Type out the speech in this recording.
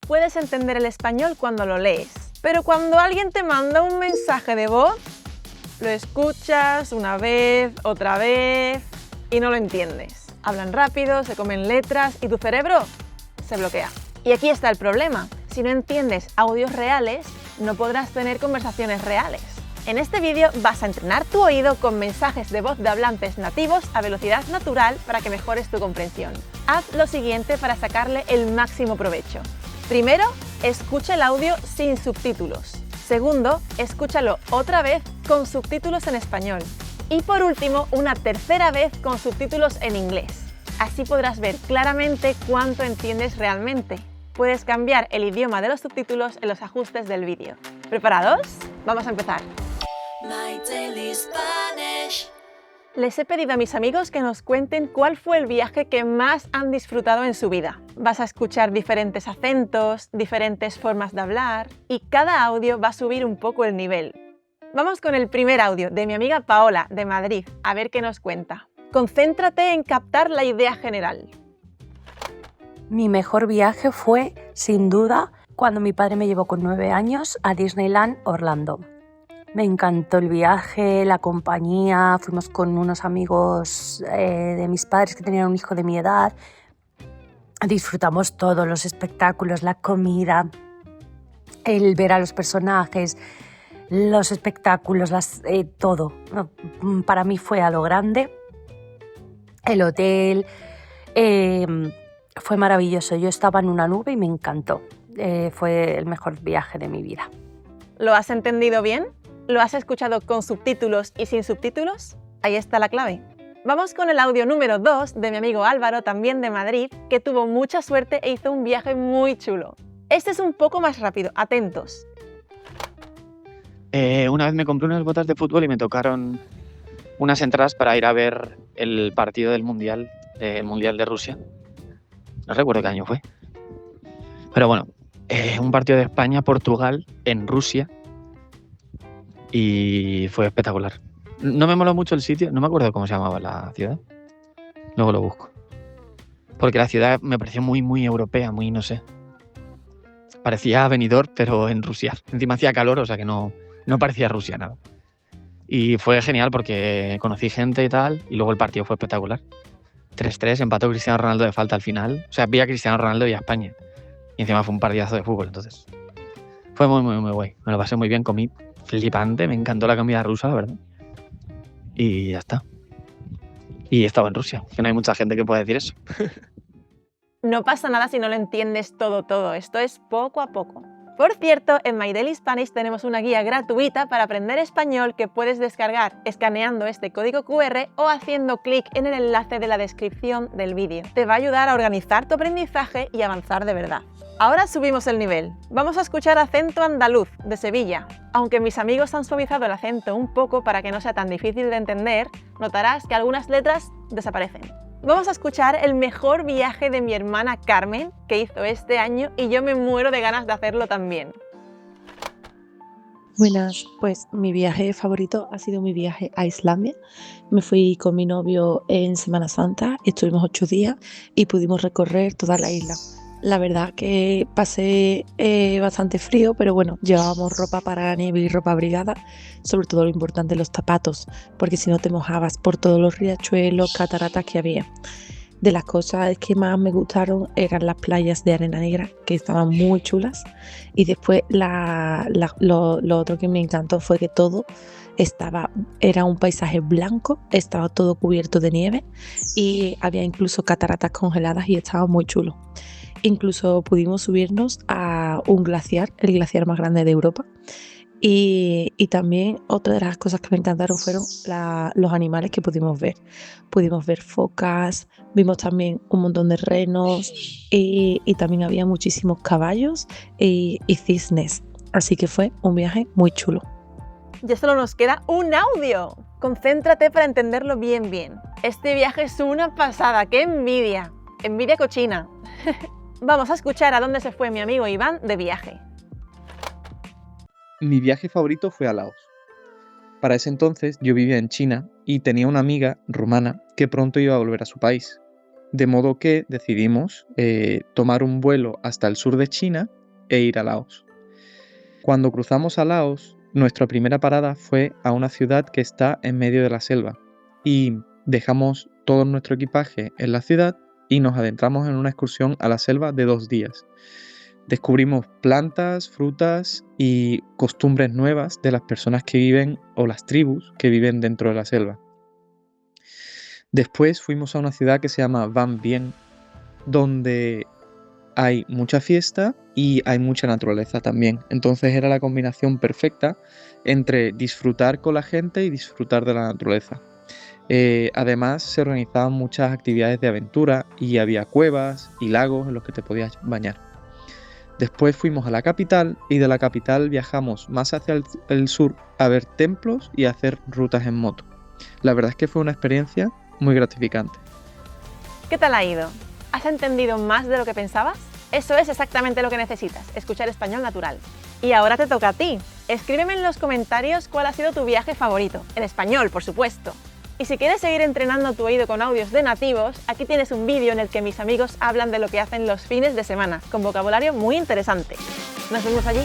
puedes entender el español cuando lo lees, pero cuando alguien te manda un mensaje de voz, lo escuchas una vez, otra vez y no lo entiendes. Hablan rápido, se comen letras y tu cerebro se bloquea. Y aquí está el problema. Si no entiendes audios reales, no podrás tener conversaciones reales. En este vídeo vas a entrenar tu oído con mensajes de voz de hablantes nativos a velocidad natural para que mejores tu comprensión. Haz lo siguiente para sacarle el máximo provecho. Primero, escucha el audio sin subtítulos. Segundo, escúchalo otra vez con subtítulos en español. Y por último, una tercera vez con subtítulos en inglés. Así podrás ver claramente cuánto entiendes realmente. Puedes cambiar el idioma de los subtítulos en los ajustes del vídeo. ¿Preparados? Vamos a empezar. My Daily Spanish. Les he pedido a mis amigos que nos cuenten cuál fue el viaje que más han disfrutado en su vida. Vas a escuchar diferentes acentos, diferentes formas de hablar y cada audio va a subir un poco el nivel. Vamos con el primer audio de mi amiga Paola, de Madrid, a ver qué nos cuenta. Concéntrate en captar la idea general. Mi mejor viaje fue, sin duda, cuando mi padre me llevó con 9 años a Disneyland Orlando. Me encantó el viaje, la compañía, fuimos con unos amigos de mis padres que tenían un hijo de mi edad. Disfrutamos todos los espectáculos, la comida, el ver a los personajes, los espectáculos, todo. Para mí fue a lo grande. El hotel fue maravilloso. Yo estaba en una nube y me encantó. Fue el mejor viaje de mi vida. ¿Lo has entendido bien? ¿Lo has escuchado con subtítulos y sin subtítulos? Ahí está la clave. Vamos con el audio número 2 de mi amigo Álvaro, también de Madrid, que tuvo mucha suerte e hizo un viaje muy chulo. Este es un poco más rápido, atentos. Una vez me compré unas botas de fútbol y me tocaron unas entradas para ir a ver el partido del Mundial de Rusia. No recuerdo qué año fue. Pero bueno, un partido de España-Portugal en Rusia y fue espectacular. No me moló mucho el sitio, no me acuerdo cómo se llamaba la ciudad. Luego lo busco. Porque la ciudad me pareció muy europea, muy no sé. Parecía Benidorm, pero en Rusia. Encima hacía calor, o sea que no parecía Rusia nada. Y fue genial porque conocí gente y tal, y luego el partido fue espectacular. 3-3, empató Cristiano Ronaldo de falta al final. O sea, vi a Cristiano Ronaldo y a España. Y encima fue un partidazo de fútbol, entonces. Fue muy guay. Me lo pasé muy bien, comí flipante, me encantó la comida rusa, la verdad. Y ya está. Y estaba en Rusia, que no hay mucha gente que pueda decir eso. No pasa nada si no lo entiendes todo. Esto es poco a poco. Por cierto, en My Daily Spanish tenemos una guía gratuita para aprender español que puedes descargar escaneando este código QR o haciendo clic en el enlace de la descripción del vídeo. Te va a ayudar a organizar tu aprendizaje y avanzar de verdad. Ahora subimos el nivel. Vamos a escuchar acento andaluz de Sevilla. Aunque mis amigos han suavizado el acento un poco para que no sea tan difícil de entender, notarás que algunas letras desaparecen. Vamos a escuchar el mejor viaje de mi hermana Carmen, que hizo este año, y yo me muero de ganas de hacerlo también. Buenas, pues mi viaje favorito ha sido mi viaje a Islandia. Me fui con mi novio en Semana Santa, estuvimos 8 días y pudimos recorrer toda la isla. La verdad que pasé bastante frío, pero bueno, llevábamos ropa para la nieve y ropa abrigada, sobre todo lo importante, los zapatos, porque si no te mojabas por todos los riachuelos, cataratas que había. De las cosas que más me gustaron eran las playas de arena negra, que estaban muy chulas, y después lo otro que me encantó fue que todo era un paisaje blanco, estaba todo cubierto de nieve y había incluso cataratas congeladas y estaba muy chulo. Incluso pudimos subirnos a un glaciar, el glaciar más grande de Europa. Y también otra de las cosas que me encantaron fueron los animales que pudimos ver. Pudimos ver focas, vimos también un montón de renos y también había muchísimos caballos y cisnes. Así que fue un viaje muy chulo. Ya solo nos queda un audio. Concéntrate para entenderlo bien. Este viaje es una pasada, ¡qué envidia! Envidia cochina. Vamos a escuchar a dónde se fue mi amigo Iván de viaje. Mi viaje favorito fue a Laos. Para ese entonces yo vivía en China y tenía una amiga rumana que pronto iba a volver a su país. de modo que decidimos tomar un vuelo hasta el sur de China e ir a Laos. Cuando cruzamos a Laos, nuestra primera parada fue a una ciudad que está en medio de la selva y dejamos todo nuestro equipaje en la ciudad y nos adentramos en una excursión a la selva de 2 días. Descubrimos plantas, frutas y costumbres nuevas de las personas que viven o las tribus que viven dentro de la selva. Después fuimos a una ciudad que se llama Van Bien, donde hay mucha fiesta y hay mucha naturaleza también. Entonces era la combinación perfecta entre disfrutar con la gente y disfrutar de la naturaleza. Además se organizaban muchas actividades de aventura y había cuevas y lagos en los que te podías bañar. Después fuimos a la capital y de la capital viajamos más hacia el sur a ver templos y a hacer rutas en moto. La verdad es que fue una experiencia muy gratificante. ¿Qué tal ha ido? ¿Has entendido más de lo que pensabas? Eso es exactamente lo que necesitas, escuchar español natural. Y ahora te toca a ti. Escríbeme en los comentarios cuál ha sido tu viaje favorito, en español, por supuesto. Y si quieres seguir entrenando tu oído con audios de nativos, aquí tienes un vídeo en el que mis amigos hablan de lo que hacen los fines de semana, con vocabulario muy interesante. Nos vemos allí.